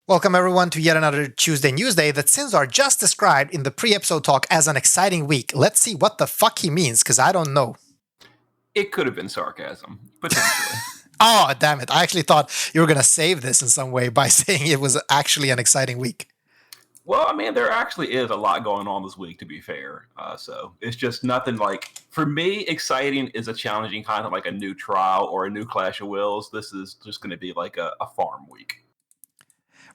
Welcome everyone to yet another Tuesday Newsday that Sinzar just described in the pre-episode talk as an exciting week. Let's see what the fuck he means, because I don't know. It could have been sarcasm, potentially. Oh, damn it. I actually thought you were going to save this in some way by saying it was actually an exciting week. Well, I mean, there actually is a lot going on this week, to be fair. So it's just nothing like, for me, exciting is a challenging kind of like a new trial or a new Clash of Wills. This is just going to be like a farm week.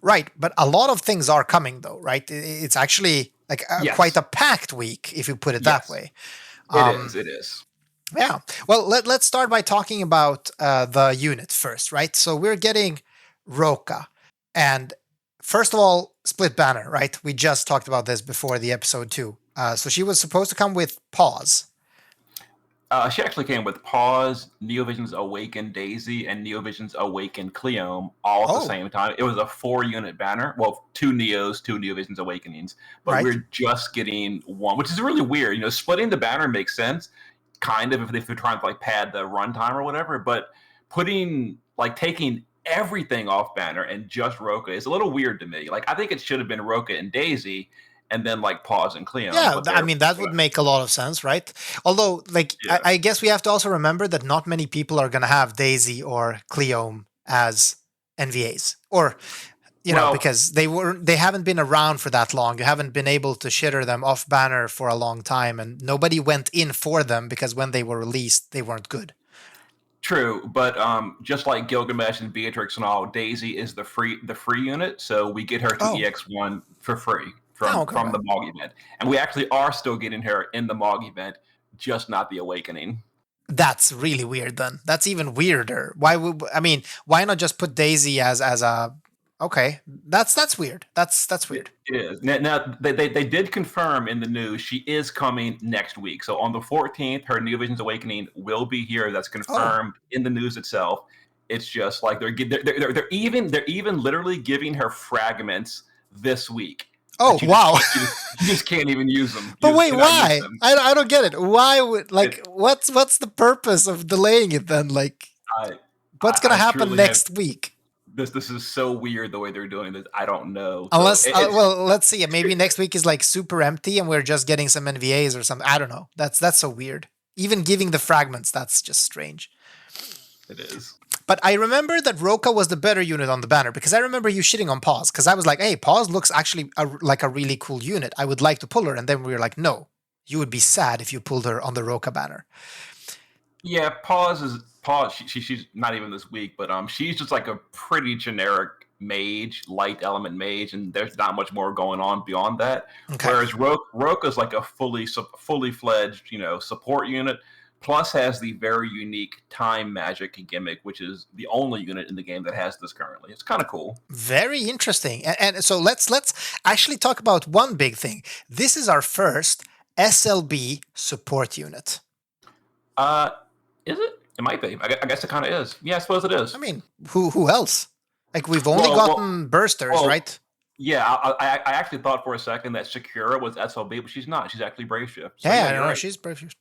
Right, but a lot of things are coming though, right? It's actually like quite a packed week, if you put it that way. It is. Yeah. Well, let's start by talking about the unit first, right? So we're getting Roca. And first of all, split banner, right? We just talked about this before the episode too. So she was supposed to come with Paus. She actually came with Paus, Neovision's Awaken Daisy, and Neovision's Awaken Cleome all at the same time. It was a 4-unit banner. Well, 2 Neos, 2 Neovision's Awakenings. But we're just getting one, which is really weird. You know, splitting the banner makes sense, kind of, if they're trying to like pad the runtime or whatever. But taking everything off banner and just Roca is a little weird to me. Like, I think it should have been Roca and Daisy, and then like Paus and Cleome. Yeah, I mean, that would make a lot of sense, right? Although, like, I guess we have to also remember that not many people are going to have Daisy or Cleome as NVAs, or you know, because they haven't been around for that long. You haven't been able to shitter them off banner for a long time, and nobody went in for them because when they were released, they weren't good. True, but just like Gilgamesh and Beatrix and all, Daisy is the free unit, so we get her to EX1 for free from the MOG event, and we actually are still getting her in the MOG event, just not the Awakening. That's really weird. Then that's even weirder. Why not just put Daisy as a? Okay, that's weird. That's weird. It is. Now they did confirm in the news she is coming next week. So on the 14th, her Neovision's Awakening will be here. That's confirmed in the news itself. It's just like they're even literally giving her fragments this week. Oh, wow. You just can't even use them. But wait, why? I don't get it. Why would, what's the purpose of delaying it then? Like, what's going to happen next week? This is so weird the way they're doing this. I don't know. Unless, well, let's see. Maybe next week is like super empty and we're just getting some NVAs or something. I don't know. That's so weird. Even giving the fragments, that's just strange. It is. But I remember that Roca was the better unit on the banner because I remember you shitting on Paus because I was like, hey, Paus looks actually like a really cool unit. I would like to pull her. And then we were like, no, you would be sad if you pulled her on the Roca banner. Yeah, Paus. She's not even this week, but she's just like a pretty generic mage, light element mage, and there's not much more going on beyond that. Okay. Whereas Roca's like a fully fledged, support unit. Plus has the very unique time magic gimmick, which is the only unit in the game that has this currently. It's kind of cool. Very interesting. And so let's actually talk about one big thing. This is our first SLB support unit. Is it? It might be. I guess it kind of is. Yeah, I suppose it is. I mean, who else? Like, we've only gotten bursters, right? Yeah, I actually thought for a second that Shakira was SLB, but she's not. She's actually Brave Shift. So right. She's Brave Shift.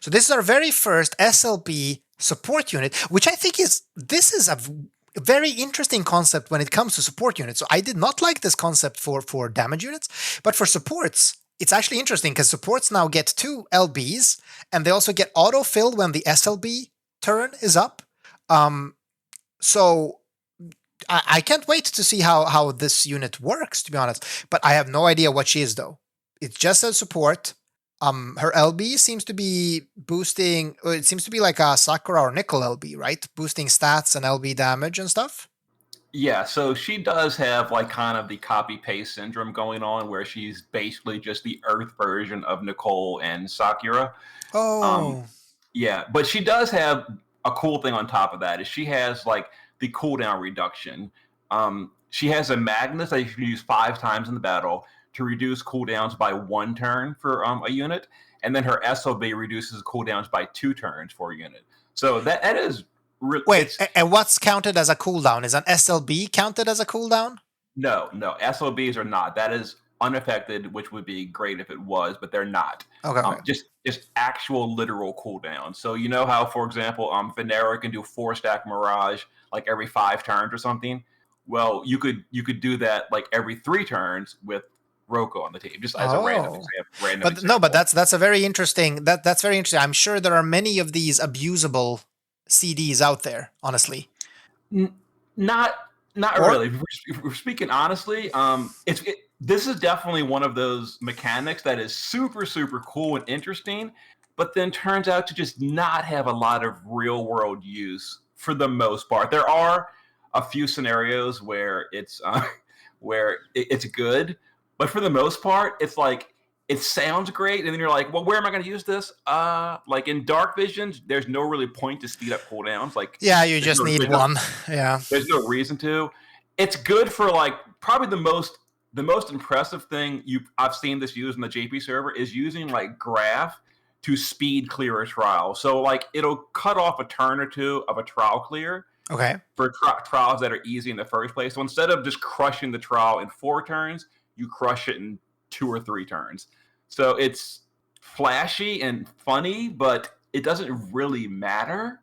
So this is our very first SLB support unit, which I think is a very interesting concept when it comes to support units. So I did not like this concept for damage units, but for supports, it's actually interesting because supports now get 2 LBs and they also get autofill when the SLB turn is up. So I can't wait to see how this unit works, to be honest, but I have no idea what she is though. It's just a support. Her LB seems to be boosting, it seems to be like a Sakura or Nickel LB, right? Boosting stats and LB damage and stuff. Yeah, so she does have like kind of the copy-paste syndrome going on where she's basically just the Earth version of Nicole and Sakura. Yeah, but she does have a cool thing on top of that is she has like the cooldown reduction. She has a Magnus that you can use 5 times in the battle to reduce cooldowns by 1 turn for a unit, and then her SLB reduces cooldowns by 2 turns for a unit. So that is really... Wait, and what's counted as a cooldown? Is an SLB counted as a cooldown? No, SLBs are not. That is unaffected, which would be great if it was, but they're not. Okay. Just actual literal cooldown. So you know how, for example, Venera can do 4-stack Mirage like every 5 turns or something? Well, you could do that like every 3 turns with Roca on the team, just as a random example. But that's a very interesting. That's very interesting. I'm sure there are many of these abusable CDs out there. Honestly, Not or really. If we're speaking honestly, this is definitely one of those mechanics that is super super cool and interesting, but then turns out to just not have a lot of real world use for the most part. There are a few scenarios where it's good, but for the most part, it's like it sounds great, and then you're like, well, where am I going to use this? Like in Dark Visions, there's no really point to speed up cooldowns. Like, yeah, you just need one. Yeah, there's no reason to. It's good for like probably the most impressive thing I've seen this used in the JP server is using like graph to speed clear a trial. So like it'll cut off a turn or two of a trial clear. Okay. For trials that are easy in the first place. So instead of just crushing the trial in 4 turns, you crush it in 2 or 3 turns. So it's flashy and funny, but it doesn't really matter.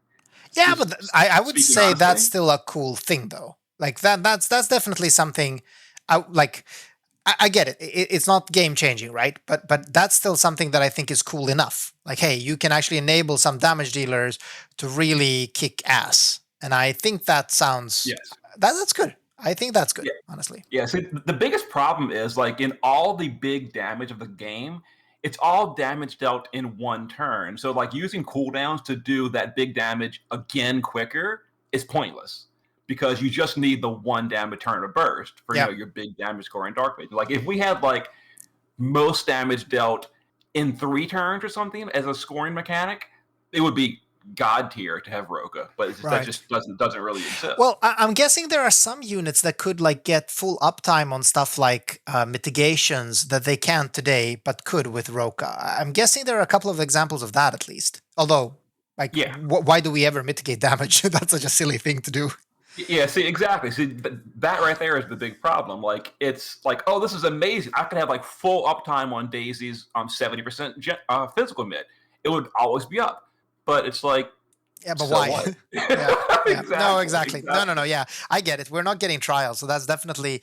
Yeah, but I would say honestly, that's still a cool thing, though. Like that's definitely something. I get it. It's not game changing, right? But that's still something that I think is cool enough. Like, hey, you can actually enable some damage dealers to really kick ass, and I think that sounds that's good. I think that's good, honestly. Yeah. See, the biggest problem is like in all the big damage of the game, it's all damage dealt in 1 turn. So like using cooldowns to do that big damage again quicker is pointless because you just need the 1 damage turn of burst for your big damage score in Dark Vision. Like if we had like most damage dealt in 3 turns or something as a scoring mechanic, it would be god tier to have Roca, but that just doesn't really exist. Well, I'm guessing there are some units that could like get full uptime on stuff like mitigations that they can't today, but could with Roca. I'm guessing there are a couple of examples of that at least. Although, like, why do we ever mitigate damage? That's such a silly thing to do. Yeah, see, exactly. See, that right there is the big problem. Like, it's like, oh, this is amazing. I could have like full uptime on Daisy's 70% physical mid. It would always be up. But it's like, yeah, but why? Exactly. No, exactly. No. Yeah, I get it. We're not getting trials, so that's definitely.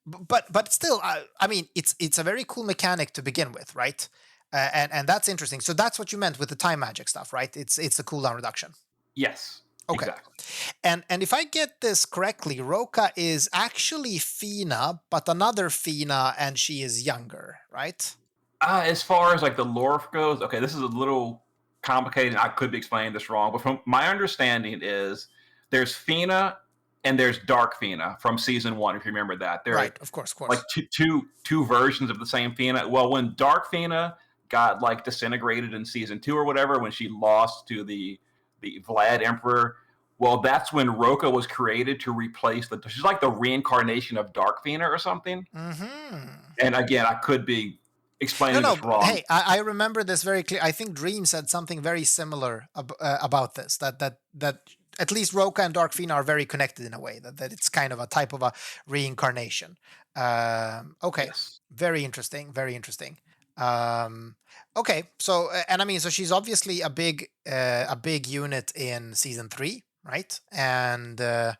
But still, I mean, it's a very cool mechanic to begin with, right? And that's interesting. So that's what you meant with the time magic stuff, right? It's a cooldown reduction. Yes. Okay. Exactly. And if I get this correctly, Roca is actually Fina, but another Fina, and she is younger, right? As far as like the lore goes, okay, this is a little complicated. I could be explaining this wrong, but from my understanding is there's Fina and there's Dark Fina from season 1. If you remember that, they're right, of course. Like two versions of the same Fina. Well, when Dark Fina got like disintegrated in season 2 or whatever, when she lost to the Vlad Emperor, well, that's when Roca was created to replace she's like the reincarnation of Dark Fina or something. Mm-hmm. And again, I could be explaining this wrong. Hey, I remember this very clear. I think Dream said something very similar about this. That at least Roca and Dark Fina are very connected in a way. That it's kind of a type of a reincarnation. Okay, yes. Very interesting. Very interesting. Okay, so and I mean, so she's obviously a big unit in season 3, right? And yes.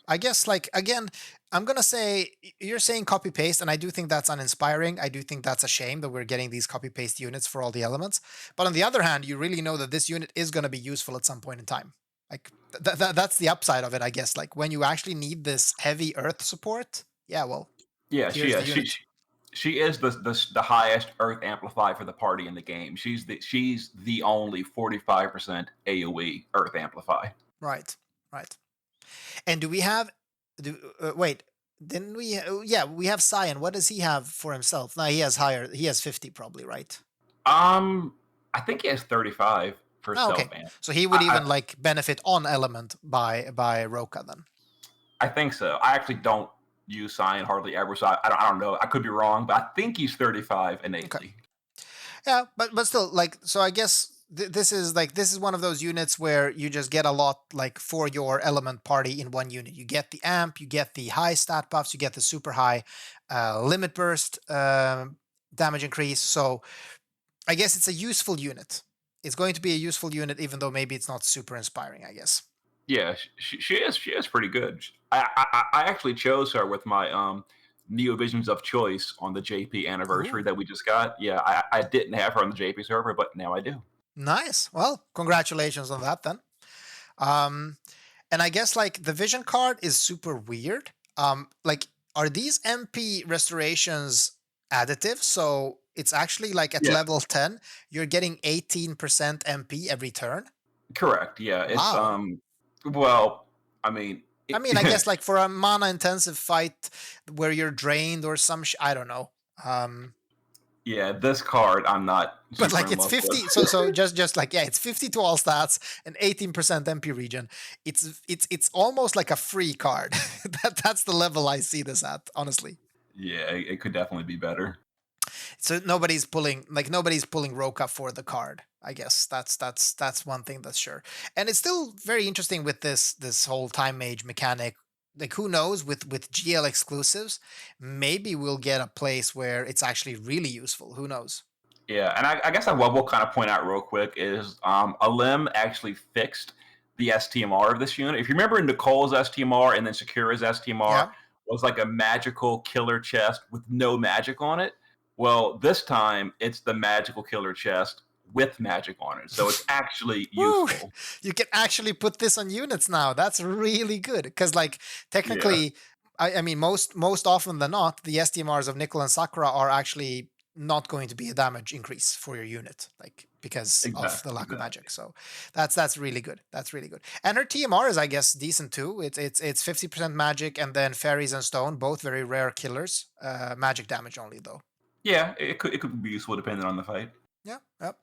I guess like again, I'm gonna say you're saying copy paste, and I do think that's uninspiring. I do think that's a shame that we're getting these copy paste units for all the elements. But on the other hand, you really know that this unit is gonna be useful at some point in time. Like that's the upside of it, I guess. Like when you actually need this heavy earth support, yeah, well, yeah, she is the highest earth amplify for the party in the game. She's the only 45% AOE earth amplify. Right. And do we have? Wait, didn't we? Yeah, we have Cyan. What does he have for himself? No, he has higher. He has 50 probably, right? I think he has 35 for self-ban. So he would even like benefit on element by Roca then. I think so. I actually don't use Cyan hardly ever, so I don't know. I could be wrong, but I think he's 35 innately. Okay. Yeah, but still, like, so I guess this is one of those units where you just get a lot like for your element party in one unit. You get the amp, you get the high stat buffs, you get the super high limit burst damage increase. So I guess it's a useful unit. It's going to be a useful unit, even though maybe it's not super inspiring, I guess. Yeah, she is pretty good. I actually chose her with my Neo Visions of Choice on the JP anniversary that we just got. Yeah, I didn't have her on the JP server, but now I do. Nice. Well, congratulations on that then. And I guess like the vision card is super weird. Like, are these MP restorations additive? So it's actually like at level 10, you're getting 18% MP every turn. Correct. Yeah. It's Wow. well, I mean, I guess like for a mana intensive fight where you're drained or I don't know. Yeah, this card I'm not But super like in it's love with. 50, so just like, yeah, it's 50 to all stats and 18% MP region. It's almost like a free card. That's the level I see this at, honestly. Yeah, it could definitely be better. So nobody's pulling Roca for the card. I guess that's one thing that's sure. And it's still very interesting with this whole time mage mechanic. Like, who knows, with GL exclusives, maybe we'll get a place where it's actually really useful. Who knows? Yeah, and I guess what we'll kind of point out real quick is Alim actually fixed the STMR of this unit. If you remember Nicole's STMR and then Sakura's STMR was like a magical killer chest with no magic on it. Well, this time it's the magical killer chest with magic on it. So it's actually useful. You can actually put this on units now. That's really good. Because like technically, I mean most often than not, the STMRs of Nicole and Sakura are actually not going to be a damage increase for your unit, like because of the lack of magic. So that's really good. That's really good. And her TMR is, I guess, decent too. It's 50% magic and then fairies and stone, both very rare killers. Magic damage only though. Yeah, it could be useful depending on the fight. Yeah. Yep.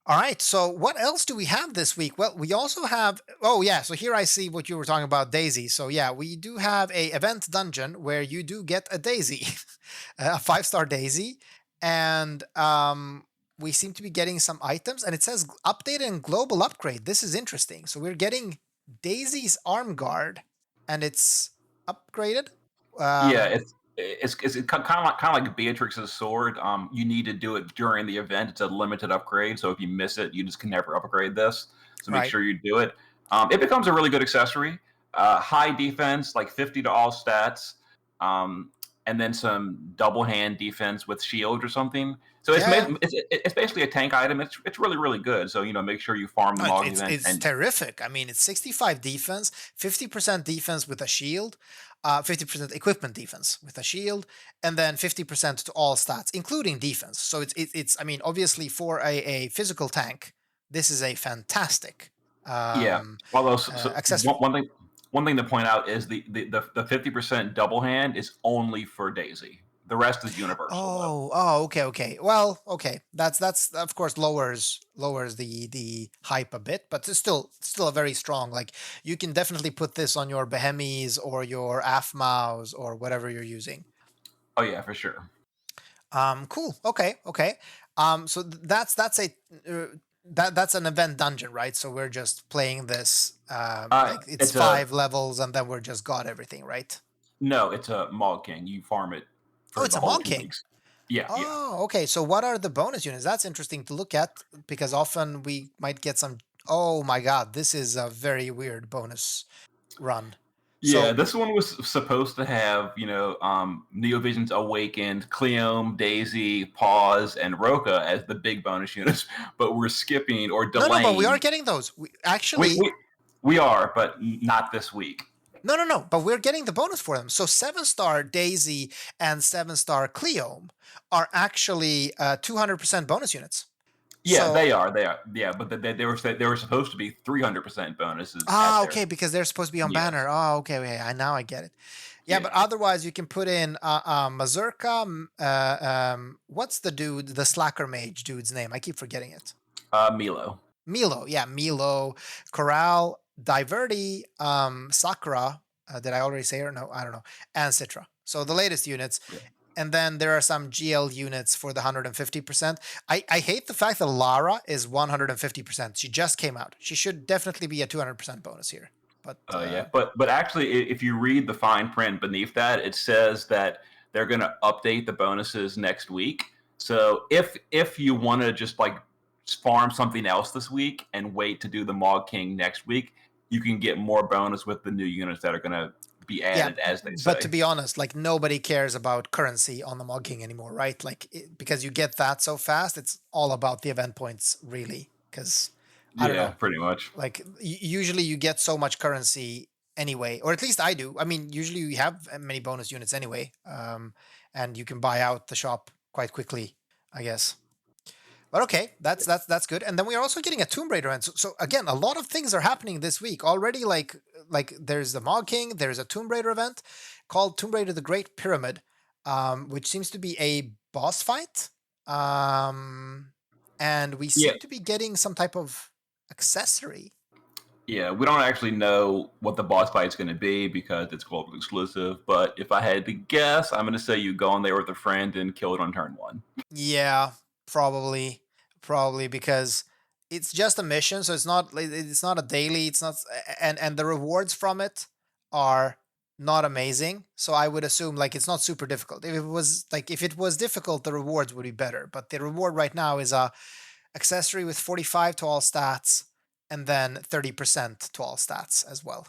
All right. So what else do we have this week? Well, we also have. Oh yeah. So here I see what you were talking about, Daisy. So yeah, we do have a event dungeon where you do get a Daisy, a 5-star Daisy, and we seem to be getting some items, and it says updated and global upgrade. This is interesting. So we're getting Daisy's arm guard, and it's upgraded. Yeah, it's kind of like Beatrix's sword. You need to do it during the event. It's a limited upgrade, so if you miss it, you just can never upgrade this. So make sure you do it. It becomes a really good accessory. High defense, like 50 to all stats, and then some double hand defense with shield or something. So it's basically a tank item. It's really good. So make sure you farm the log event. It's terrific. I mean, it's 65 defense, 50% defense with a shield. 50% equipment defense with a shield, and then 50% to all stats, including defense. So it's I mean, obviously for a physical tank, this is a fantastic Although one thing to point out is the 50% double hand is only for Daisy. The rest is universal. Okay. Well, okay. That's of course lowers the hype a bit, but it's still a very strong. Like, you can definitely put this on your Behemies or your Afmaus or whatever you're using. Oh yeah, for sure. Cool. Okay. So that's an event dungeon, right? So we're just playing this. Like it's 5 levels, and then we're just got everything, right? No, it's a Mog King. You farm it. It's a Mog King. Yeah. Okay. So what are the bonus units? That's interesting to look at, because often we might get some. Oh my god, this is a very weird bonus run. Yeah, this one was supposed to have, Neovisions Awakened, Cleome, Daisy, Paus, and Roca as the big bonus units, but we're skipping or delaying. No, but we are getting those. We are, but not this week. No, but we're getting the bonus for them. So 7-star Daisy and 7-star Cleome are actually 200% bonus units. Yeah, they are. Yeah, but they were supposed to be 300% bonuses. Okay, because they're supposed to be on banner. Oh, okay. Now I get it. Yeah, but otherwise you can put in Mazurka. What's the Slacker Mage dude's name? I keep forgetting it. Milo. Milo, Corral, Diverti, Sakura. Did I already say her? No, I don't know. And Citra. So the latest units. Yeah. And then there are some GL units for the 150%. I hate the fact that Lara is 150%. She just came out. She should definitely be a 200% bonus here. But but actually, if you read the fine print beneath that, it says that they're going to update the bonuses next week. So if you want to just like farm something else this week and wait to do the Mog King next week, you can get more bonus with the new units that are going to be added, as they say. But to be honest, like nobody cares about currency on the Mog King anymore, right? Like because you get that so fast, it's all about the event points, really. Because I don't know, pretty much. like usually you get so much currency anyway, or at least I do. I mean, usually you have many bonus units anyway, and you can buy out the shop quite quickly, I guess. But okay, that's good. And then we are also getting a Tomb Raider event. So again, a lot of things are happening this week already. Like there's the Mog King, there's a Tomb Raider event called Tomb Raider: The Great Pyramid, which seems to be a boss fight. And we seem to be getting some type of accessory. Yeah, we don't actually know what the boss fight is going to be because it's global exclusive. But if I had to guess, I'm going to say you go in there with a friend and kill it on turn 1. Yeah, probably because it's just a mission, so it's not a daily. It's not, and the rewards from it are not amazing. So I would assume like it's not super difficult. If it was difficult, the rewards would be better. But the reward right now is a accessory with 45 to all stats, and then 30% to all stats as well.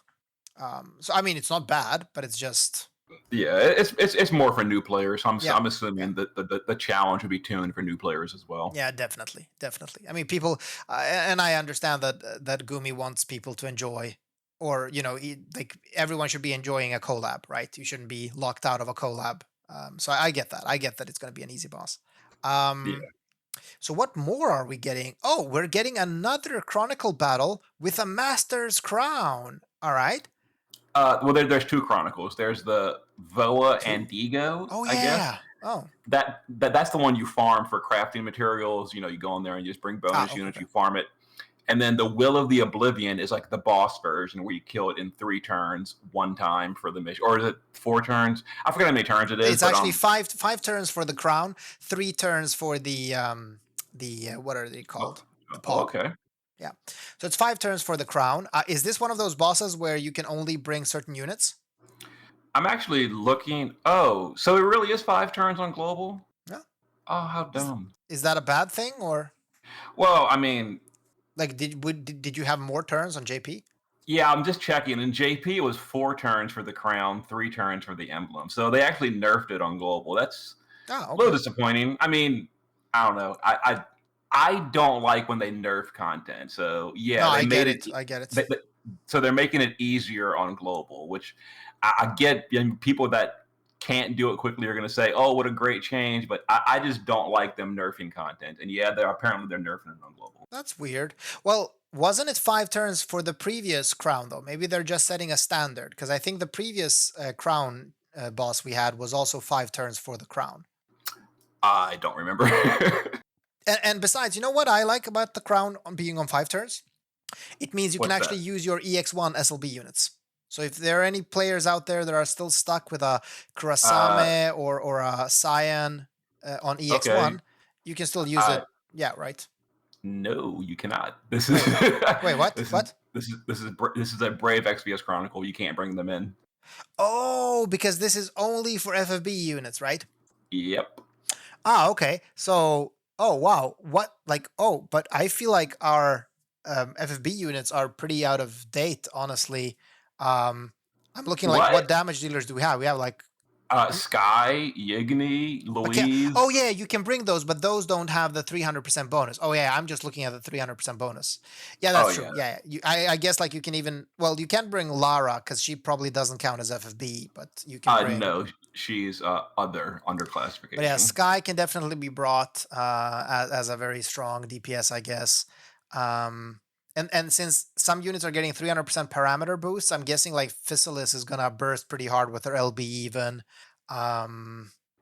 So I mean, it's not bad, but it's just it's more for new players. I'm assuming that the challenge would be tuned for new players as well. Yeah, definitely. I mean, people, and I understand that Gumi wants people to enjoy, or like everyone should be enjoying a collab, right? You shouldn't be locked out of a collab. So I get that. I get that it's going to be an easy boss. So what more are we getting? Oh, we're getting another Chronicle battle with a Master's Crown. All right. Well, there's 2 Chronicles. There's the Voa Andigo. Oh yeah. I guess. Oh. That's the one you farm for crafting materials. You go in there and you just bring bonus units. Okay. You farm it, and then the Will of the Oblivion is like the boss version where you kill it in 3 turns, 1 time for the mission, or is it 4 turns? I forget how many turns it is. It's actually five turns for the crown, 3 turns for the what are they called? The paw. Okay. Yeah. So it's 5 turns for the crown. Is this one of those bosses where you can only bring certain units? I'm actually looking. Oh, so it really is 5 turns on global? Yeah. Oh, how dumb. Is that a bad thing, or? Well, I mean, like did you have more turns on JP? Yeah, I'm just checking. In JP, it was 4 turns for the crown, 3 turns for the emblem. So they actually nerfed it on global. That's a little disappointing. I mean, I don't know. I don't like when they nerf content. So yeah, I get it. So they're making it easier on global, which I get. People that can't do it quickly are going to say, "Oh, what a great change!" But I just don't like them nerfing content. And yeah, they're nerfing it on global. That's weird. Well, wasn't it 5 turns for the previous crown though? Maybe they're just setting a standard, because I think the previous crown boss we had was also 5 turns for the crown. I don't remember. And besides, you know what I like about the crown being on 5 turns? It means you can actually use your EX1 SLB units. So if there are any players out there that are still stuck with a Kurasame or a Cyan on EX1, you can still use it. Yeah, right. No, you cannot. This is wait. What? This is a Brave Exvius Chronicle. You can't bring them in. Oh, because this is only for FFBE units, right? Yep. Okay. So, oh wow, what like? Oh, but I feel like our FFB units are pretty out of date, honestly. I'm looking like what damage dealers do we have? We have like Sky, Yigni, Louise. Oh yeah, you can bring those, but those don't have the 300% bonus. Oh yeah, I'm just looking at the 300% bonus. Yeah, that's true. Yeah, I guess like you can even you can't bring Lara because she probably doesn't count as FFB, but you can bring. No, she's under classification. But yeah, Sky can definitely be brought as a very strong DPS, I guess. And since some units are getting 300% parameter boosts, I'm guessing like Physalis is gonna burst pretty hard with her LB even. I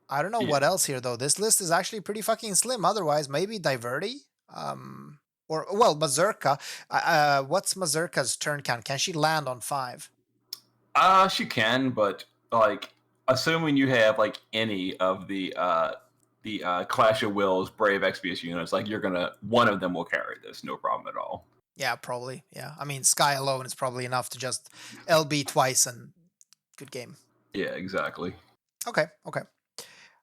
don't know what else here though. This list is actually pretty fucking slim. Otherwise, maybe Diverti, or Mazurka. What's Mazurka's turn count? Can she land on 5? She can, but like assuming you have like any of the Clash of Wills Brave Exvius units, like one of them will carry this, no problem at all. Yeah, probably. Yeah. I mean, Sky alone is probably enough to just LB twice and good game. Yeah, exactly. Okay.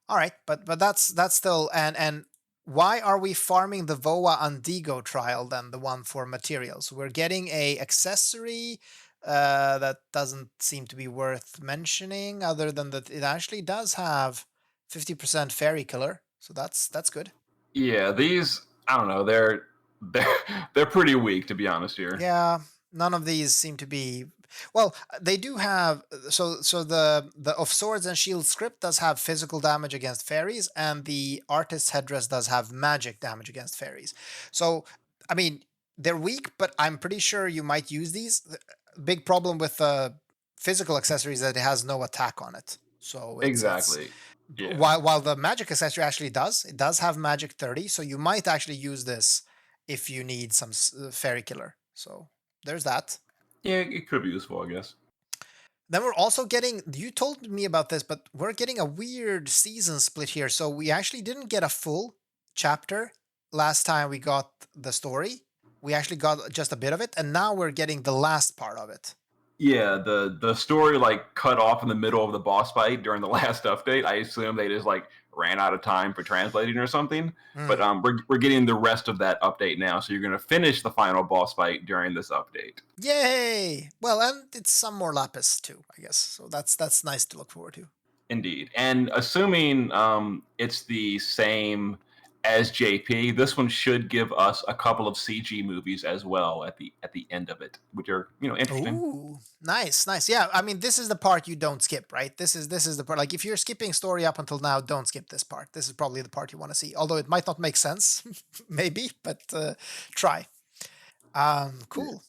All right, but that's still and why are we farming the Voa Andigo trial then, the one for materials? We're getting a accessory that doesn't seem to be worth mentioning, other than that it actually does have 50% fairy killer, so that's good. Yeah, these I don't know. They're pretty weak, to be honest here. Yeah, none of these seem to be. Well, they do have. So the of swords and shield script does have physical damage against fairies, and the artist's headdress does have magic damage against fairies. So I mean, they're weak, but I'm pretty sure you might use these. The big problem with the physical accessory is that it has no attack on it. So it's Exactly. Yeah. while the magic accessory actually does have magic 30, so you might actually use this if you need some fairy killer. So there's that. Yeah, it could be useful, I guess. Then we're also getting, you told me about this, but we're getting a weird season split here. So we actually didn't get a full chapter last time we got the story. We actually got just a bit of it, and now we're getting the last part of it. Yeah, the story like cut off in the middle of the boss fight during the last update. I assume they just like ran out of time for translating or something. But we're getting the rest of that update now, so you're gonna finish the final boss fight during this update. Yay! Well, and it's some more lapis too, I guess. So that's nice to look forward to. Indeed, and assuming it's the same as JP, this one should give us a couple of CG movies as well at the end of it, which are interesting. Ooh, nice. Yeah, I mean, this is the part you don't skip, right? This is the part. Like, if you're skipping story up until now, don't skip this part. This is probably the part you want to see. Although it might not make sense, maybe, but try. Cool.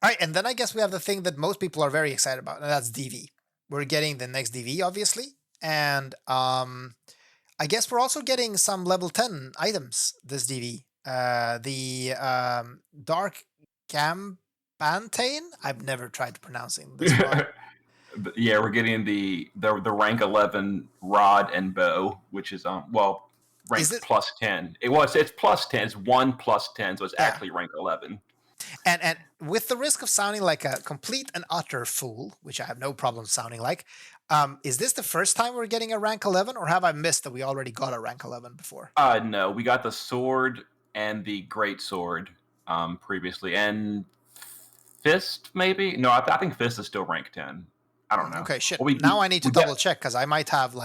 All right, and then I guess we have the thing that most people are very excited about, and that's DV. We're getting the next DV, obviously, and I guess we're also getting some level 10 items this DV. The Dark Campantane? I've never tried pronouncing this one. Yeah, we're getting the rank 11 rod and bow, which is rank plus 10. It's plus 10. It's 1 plus 10, so it's actually rank 11. And with the risk of sounding like a complete and utter fool, which I have no problem sounding like, is this the first time we're getting a rank 11, or have I missed that we already got a rank 11 before? No, we got the sword and the great sword previously, and fist maybe. No, I think fist is still rank 10. I don't know. Okay, shit. Well, now I need to double check, because I might have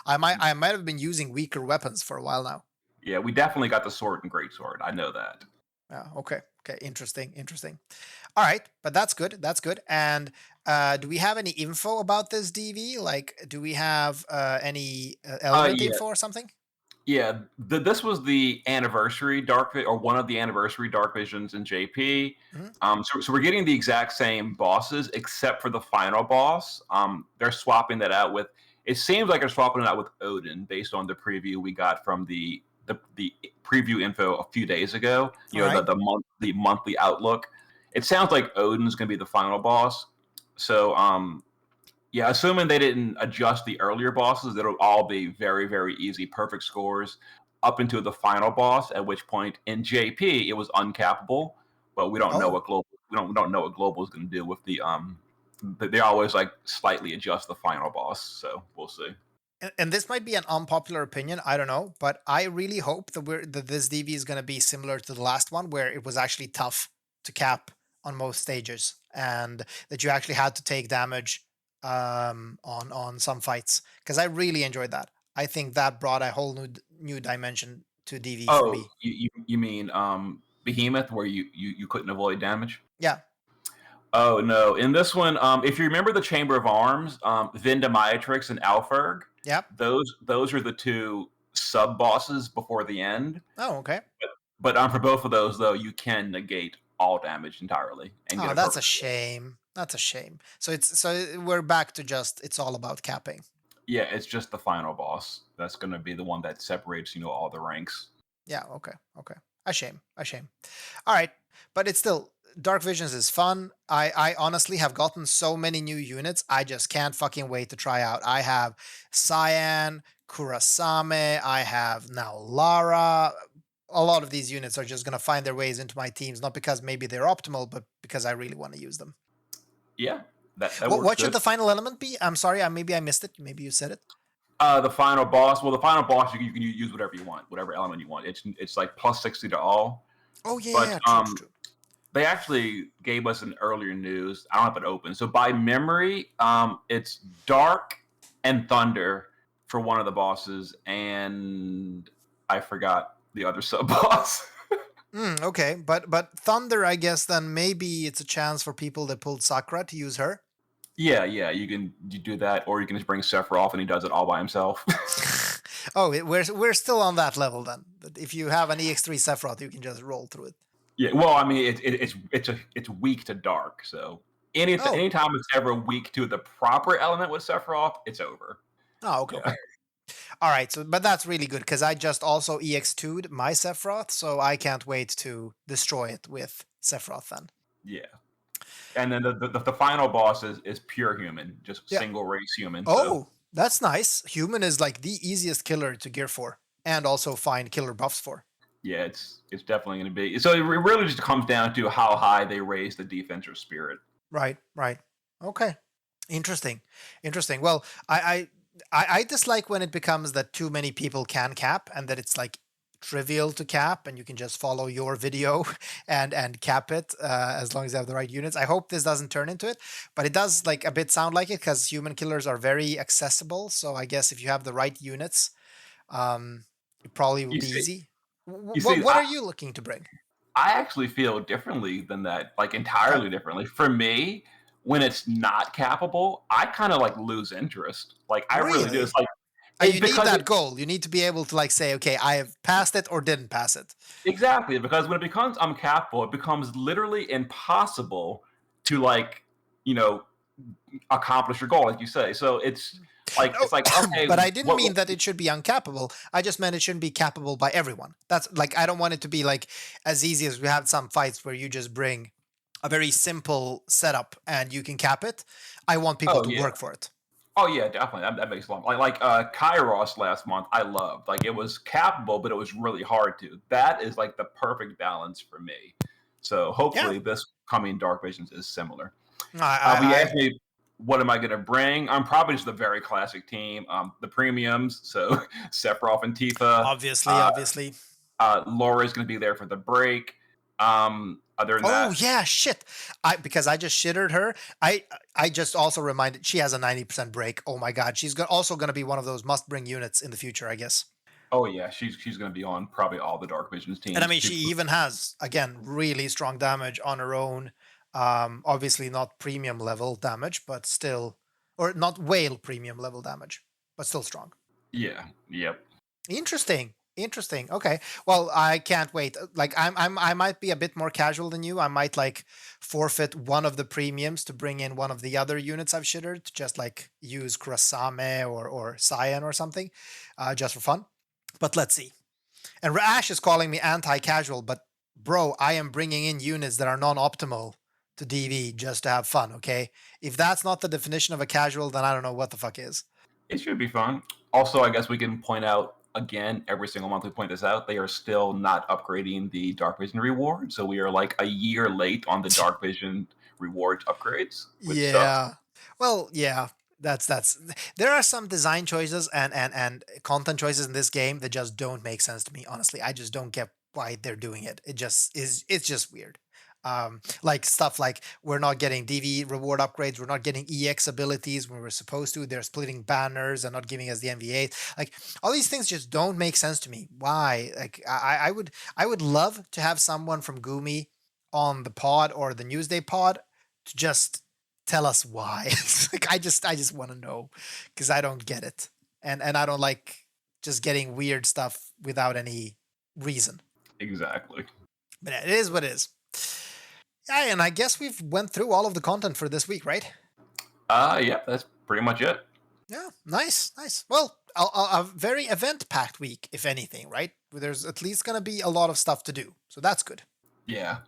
I might have been using weaker weapons for a while now. Yeah, we definitely got the sword and great sword. I know that. Yeah. Okay. Interesting. All right, but that's good. And do we have any info about this DV? Like, do we have any element info or something? Yeah, this was the anniversary or one of the anniversary Dark Visions in JP. So we're getting the exact same bosses except for the final boss. They're swapping that out with. It seems like they're swapping it out with Odin based on the preview we got from the preview info a few days ago. The monthly outlook. It sounds like Odin's going to be the final boss. So yeah, assuming they didn't adjust the earlier bosses, it'll all be very, very easy, perfect scores up into the final boss. At which point in JP it was uncappable, but we don't know what global. We don't know what global is going to do with the They always like slightly adjust the final boss, so we'll see. And this might be an unpopular opinion, I don't know, but I really hope that this DV is going to be similar to the last one, where it was actually tough to cap on most stages, and that you actually had to take damage on some fights, because I really enjoyed that. I think that brought a whole new dimension to DV for me. You mean Behemoth, where you couldn't avoid damage? Yeah. Oh no! In this one, if you remember the Chamber of Arms, Vindamatrix and Alferg. Yep. Those are the two sub bosses before the end. Oh, okay. But for both of those though, you can negate all damage entirely. And that's a shame. That's a shame. So we're back to just it's all about capping. Yeah, it's just the final boss. That's going to be the one that separates all the ranks. Yeah. Okay. A shame. All right, but it's still. Dark Visions is fun. I honestly have gotten so many new units. I just can't fucking wait to try out. I have Cyan, Kurasame. I have now Lara. A lot of these units are just going to find their ways into my teams, not because maybe they're optimal, but because I really want to use them. Yeah. What should the final element be? I'm sorry, maybe I missed it. Maybe you said it. The final boss. Well, the final boss, you can use whatever you want, whatever element you want. It's like plus 60 to all. Oh yeah, true. They actually gave us an earlier news. I don't have it open. So by memory, it's Dark and Thunder for one of the bosses, and I forgot the other sub boss. Okay, but Thunder, I guess then maybe it's a chance for people that pulled Sakura to use her. Yeah, you do that, or you can just bring Sephiroth and he does it all by himself. Oh, we're still on that level then. But if you have an EX3 Sephiroth, you can just roll through it. Yeah, well, I mean, it's weak to Dark, so anytime it's ever weak to the proper element with Sephiroth, it's over. Oh, okay. Yeah. All right, so but that's really good because I just also EX2'd my Sephiroth, so I can't wait to destroy it with Sephiroth then. Yeah. And then the final boss is pure human, just single race human. Oh, so. That's nice. Human is like the easiest killer to gear for and also find killer buffs for. Yeah, it's definitely going to be. So it really just comes down to how high they raise the defensive spirit. Right. Okay. Interesting. Well, I dislike when it becomes that too many people can cap and that it's like trivial to cap and you can just follow your video and cap it as long as you have the right units. I hope this doesn't turn into it, but it does like a bit sound like it because human killers are very accessible. So I guess if you have the right units, it probably will be easy. What are you looking to bring? I actually feel differently than that, like entirely differently. For me, when it's not capable, I kind of like lose interest. Like I really do. It's like you need that goal. You need to be able to like say, okay, I have passed it or didn't pass it. Exactly, because when it becomes uncapable, it becomes literally impossible to like, accomplish your goal, like you say. So it's like okay. But I didn't mean that it should be uncapable. I just meant it shouldn't be capable by everyone. That's like I don't want it to be like as easy as we have some fights where you just bring a very simple setup and you can cap it. I want people to work for it. Oh yeah, definitely. That makes a lot. Like Kairos last month, I loved. Like it was capable, but it was really hard to. That is like the perfect balance for me. So hopefully this coming Dark Visions is similar. You asked me, what am I going to bring? I'm probably just the very classic team, the premiums. So Sephiroth and Tifa. Obviously. Laura's going to be there for the break. Other than that, yeah, shit. Because I just shittered her. I just also reminded she has a 90% break. Oh my god, she's also going to be one of those must bring units in the future, I guess. Oh yeah, she's going to be on probably all the Dark Visions teams. And I mean, she even has again really strong damage on her own. Obviously not premium level damage, but still, or not whale premium level damage, but still strong. Yeah. Yep. Interesting. Okay. Well, I can't wait. Like I might be a bit more casual than you. I might like forfeit one of the premiums to bring in one of the other units I've shittered to just like use Kurasame or Cyan or something, just for fun. But let's see. And Rash is calling me anti-casual, but bro, I am bringing in units that are non-optimal to DV just to have fun, okay? If that's not the definition of a casual, then I don't know what the fuck is. It should be fun. Also, I guess we can point out, again, every single month we point this out, they are still not upgrading the Dark Vision reward. So we are like a year late on the Dark Vision reward upgrades. Yeah. Well, yeah. That's there are some design choices and content choices in this game that just don't make sense to me, honestly. I just don't get why they're doing it. It's just weird. Like stuff like we're not getting DV reward upgrades, we're not getting EX abilities when we're supposed to. They're splitting banners and not giving us the NVA. Like all these things just don't make sense to me. Why? Like I would love to have someone from Gumi on the pod or the Newsday pod to just tell us why. Like I just want to know because I don't get it, and I don't like just getting weird stuff without any reason. Exactly. But it is what it is. Yeah, and I guess we've went through all of the content for this week, right? Yeah, that's pretty much it. Yeah, nice. Well, a very event-packed week, if anything, right? There's at least going to be a lot of stuff to do, so that's good. Yeah.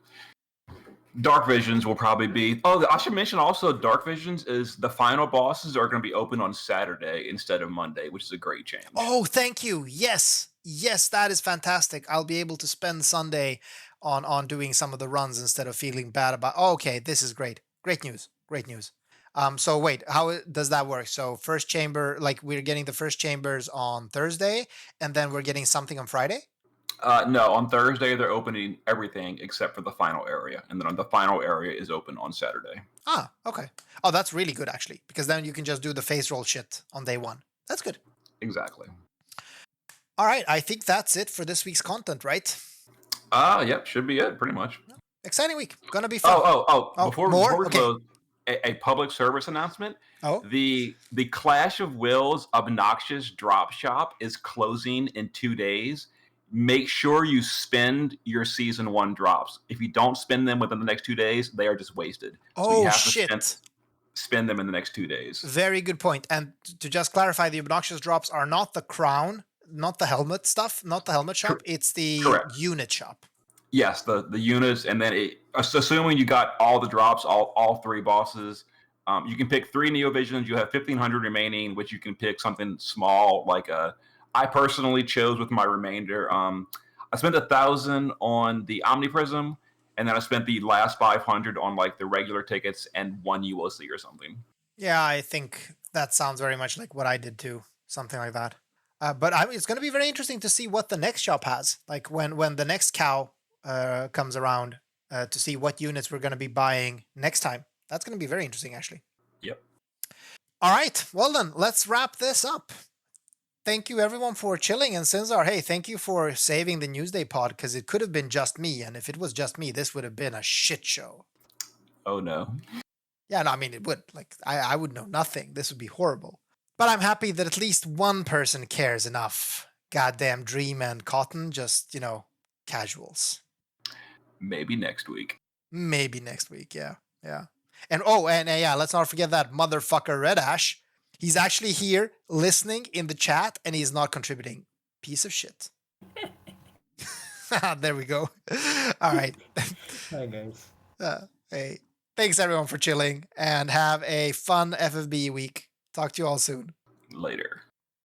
Dark Visions will probably be... Oh, I should mention also Dark Visions is the final bosses are going to be open on Saturday instead of Monday, which is a great change. Oh, thank you. Yes, that is fantastic. I'll be able to spend Sunday on doing some of the runs instead of feeling bad about, okay, this is great. Great news. So wait, how does that work? So first chamber, like we're getting the first chambers on Thursday and then we're getting something on Friday? No, on Thursday they're opening everything except for the final area, and then the final area is open on Saturday. Ah, okay. Oh, that's really good actually, because then you can just do the face roll shit on day one. That's good. Exactly. All right, I think that's it for this week's content, right? Yep, should be it, pretty much. Exciting week. Gonna be fun. Before we close, a public service announcement. Oh. The Clash of Wills Obnoxious Drop Shop is closing in 2 days. Make sure you spend your season 1 drops. If you don't spend them within the next 2 days, they are just wasted. So you have to spend them in the next 2 days. Very good point. And to just clarify, the obnoxious drops are not the crown, not the helmet stuff, not the helmet shop. It's the unit shop. Yes, the units, and then assuming you got all the drops, all 3 bosses, you can pick 3 Neovisions. You have 1,500 remaining, which you can pick something small like I personally chose with my remainder. I spent 1,000 on the Omniprism, and then I spent the last 500 on like the regular tickets and 1 ULC or something. Yeah, I think that sounds very much like what I did too, something like that. But it's going to be very interesting to see what the next shop has. Like when the next cow comes around to see what units we're going to be buying next time. That's going to be very interesting, actually. Yep. All right. Well, then, let's wrap this up. Thank you, everyone, for chilling. And Sinzar, hey, thank you for saving the Newsday pod, because it could have been just me. And if it was just me, this would have been a shit show. Oh, no. Yeah, no, I mean, it would. Like, I would know nothing. This would be horrible. But I'm happy that at least one person cares enough. Goddamn Dream and Cotton, just, casuals. Maybe next week. Yeah. And yeah, let's not forget that motherfucker Red Ash. He's actually here listening in the chat and he's not contributing. Piece of shit. There we go. All right. Hi, guys. Hey, thanks everyone for chilling and have a fun FFBE week. Talk to you all soon. Later.